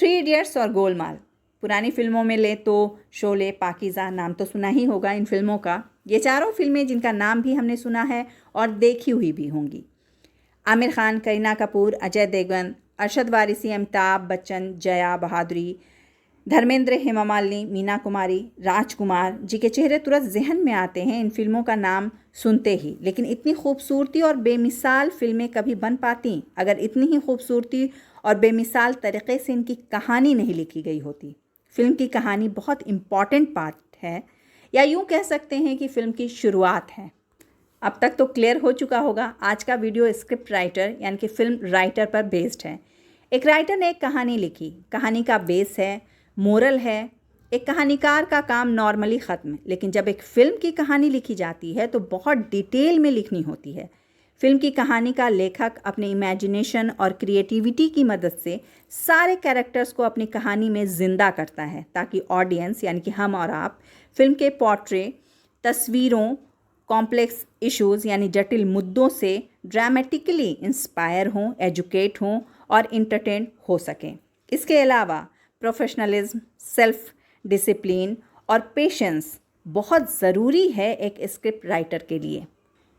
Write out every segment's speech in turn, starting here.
Three idiots और गोलमाल। पुरानी फिल्मों में ले तो शोले, पाकीज़ा, नाम तो सुना ही होगा इन फिल्मों का। ये चारों फिल्में जिनका नाम भी हमने सुना है और देखी हुई भी होंगी। आमिर खान, करीना कपूर, अजय देवगन, अरशद वारिसी, अमिताभ बच्चन, जया बहादुरी, धर्मेंद्र, हेमा मालिनी, मीना कुमारी, राजकुमार जी के चेहरे तुरंत जहन में आते हैं इन फिल्मों का नाम सुनते ही। लेकिन इतनी खूबसूरती और बेमिसाल फिल्में कभी बन पाती अगर इतनी ही खूबसूरती और बेमिसाल तरीक़े से इनकी कहानी नहीं लिखी गई होती। फिल्म की कहानी बहुत इम्पॉर्टेंट पार्ट है, या यूँ कह सकते हैं कि फिल्म की शुरुआत है। अब तक तो क्लियर हो चुका होगा, आज का वीडियो स्क्रिप्ट राइटर यानी कि फिल्म राइटर पर बेस्ड है। एक राइटर ने एक कहानी लिखी, कहानी का बेस है, मोरल है। एक कहानीकार का काम नॉर्मली ख़त्म, लेकिन जब एक फ़िल्म की कहानी लिखी जाती है तो बहुत डिटेल में लिखनी होती है। फिल्म की कहानी का लेखक अपने इमेजिनेशन और क्रिएटिविटी की मदद से सारे कैरेक्टर्स को अपनी कहानी में ज़िंदा करता है, ताकि ऑडियंस यानी कि हम और आप फिल्म के पोर्ट्रे, तस्वीरों, कॉम्प्लेक्स इश्यूज़ यानी जटिल मुद्दों से ड्रामेटिकली इंस्पायर हों, एजुकेट हों और इंटरटेन हो सकें। इसके अलावा प्रोफेशनलिज्म, सेल्फ डिसिप्लिन और पेशेंस बहुत ज़रूरी है एक स्क्रिप्ट राइटर के लिए।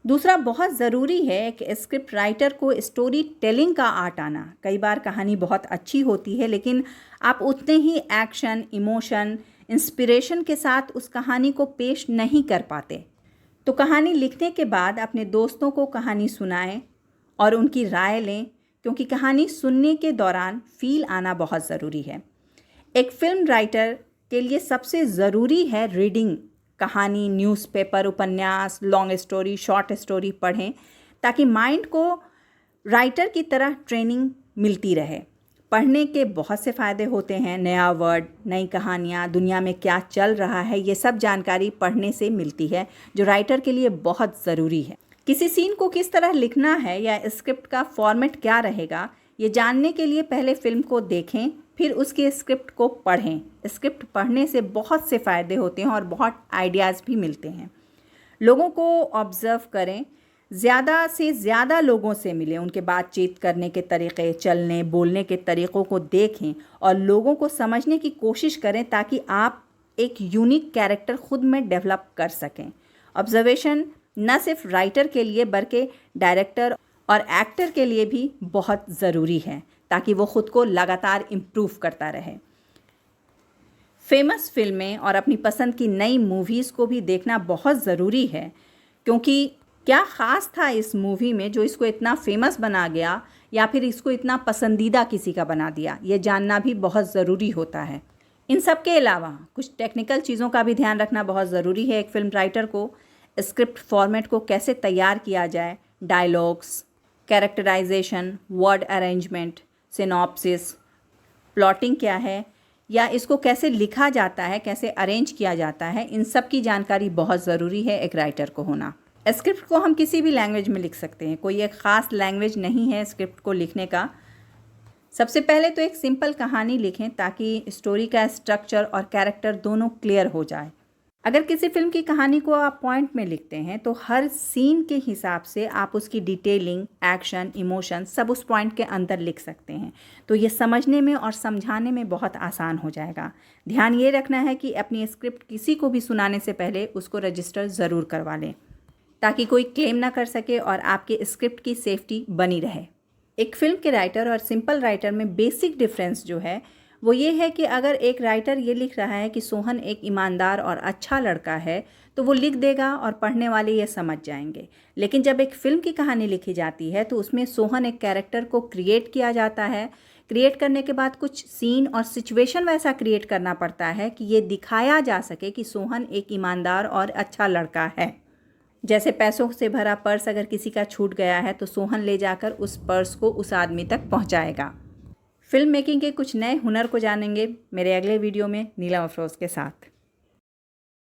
दूसरा, बहुत ज़रूरी है एक स्क्रिप्ट राइटर को स्टोरी टेलिंग का आर्ट आना। कई बार कहानी बहुत अच्छी होती है, लेकिन आप उतने ही एक्शन, इमोशन, इंस्पिरेशन के साथ उस कहानी को पेश नहीं कर पाते। तो कहानी लिखने के बाद अपने दोस्तों को कहानी सुनाएं और उनकी राय लें, क्योंकि कहानी सुनने के दौरान फील आना बहुत ज़रूरी है। एक फिल्म राइटर के लिए सबसे ज़रूरी है रीडिंग। कहानी, न्यूज़पेपर, उपन्यास, लॉन्ग स्टोरी, शॉर्ट स्टोरी पढ़ें, ताकि माइंड को राइटर की तरह ट्रेनिंग मिलती रहे। पढ़ने के बहुत से फ़ायदे होते हैं। नया वर्ड, नई कहानियाँ, दुनिया में क्या चल रहा है, ये सब जानकारी पढ़ने से मिलती है, जो राइटर के लिए बहुत ज़रूरी है। किसी सीन को किस तरह लिखना है या स्क्रिप्ट का फॉर्मेट क्या रहेगा, ये जानने के लिए पहले फिल्म को देखें, फिर उसके स्क्रिप्ट को पढ़ें। स्क्रिप्ट पढ़ने से बहुत से फ़ायदे होते हैं और बहुत आइडियाज़ भी मिलते हैं। लोगों को ऑब्ज़र्व करें, ज़्यादा से ज़्यादा लोगों से मिलें, उनके बातचीत करने के तरीक़े, चलने बोलने के तरीक़ों को देखें और लोगों को समझने की कोशिश करें, ताकि आप एक यूनिक कैरेक्टर खुद में डेवलप कर सकें। ऑब्ज़र्वेशन न सिर्फ राइटर के लिए बल्कि डायरेक्टर और एक्टर के लिए भी बहुत ज़रूरी है, ताकि वो ख़ुद को लगातार इम्प्रूव करता रहे। फेमस फिल्में और अपनी पसंद की नई मूवीज़ को भी देखना बहुत ज़रूरी है, क्योंकि क्या ख़ास था इस मूवी में जो इसको इतना फेमस बना गया, या फिर इसको इतना पसंदीदा किसी का बना दिया, ये जानना भी बहुत ज़रूरी होता है। इन सब के अलावा कुछ टेक्निकल चीज़ों का भी ध्यान रखना बहुत ज़रूरी है एक फ़िल्म राइटर को। स्क्रिप्ट फॉर्मेट को कैसे तैयार किया जाए, dialogues, characterization, word arrangement, synopsis, plotting क्या है, या इसको कैसे लिखा जाता है, कैसे अरेंज किया जाता है, इन सब की जानकारी बहुत ज़रूरी है एक राइटर को होना। स्क्रिप्ट को हम किसी भी लैंग्वेज में लिख सकते हैं, कोई एक ख़ास लैंग्वेज नहीं है स्क्रिप्ट को लिखने का। सबसे पहले तो एक सिंपल कहानी लिखें, ताकि स्टोरी का स्ट्रक्चर और कैरेक्टर दोनों क्लियर हो जाए। अगर किसी फिल्म की कहानी को आप पॉइंट में लिखते हैं, तो हर सीन के हिसाब से आप उसकी डिटेलिंग, एक्शन, इमोशन सब उस पॉइंट के अंदर लिख सकते हैं। तो ये समझने में और समझाने में बहुत आसान हो जाएगा। ध्यान ये रखना है कि अपनी स्क्रिप्ट किसी को भी सुनाने से पहले उसको रजिस्टर ज़रूर करवा लें, ताकि कोई क्लेम ना कर सके और आपके स्क्रिप्ट की सेफ्टी बनी रहे। एक फ़िल्म के राइटर और सिंपल राइटर में बेसिक डिफरेंस जो है वो ये है कि अगर एक राइटर ये लिख रहा है कि सोहन एक ईमानदार और अच्छा लड़का है, तो वो लिख देगा और पढ़ने वाले ये समझ जाएंगे। लेकिन जब एक फ़िल्म की कहानी लिखी जाती है, तो उसमें सोहन एक कैरेक्टर को क्रिएट किया जाता है। क्रिएट करने के बाद कुछ सीन और सिचुएशन वैसा क्रिएट करना पड़ता है कि ये दिखाया जा सके कि सोहन एक ईमानदार और अच्छा लड़का है। जैसे पैसों से भरा पर्स अगर किसी का छूट गया है, तो सोहन ले जाकर उस पर्स को उस आदमी तक पहुंचाएगा। फिल्म मेकिंग के कुछ नए हुनर को जानेंगे मेरे अगले वीडियो में नीलम अफरोज़ के साथ।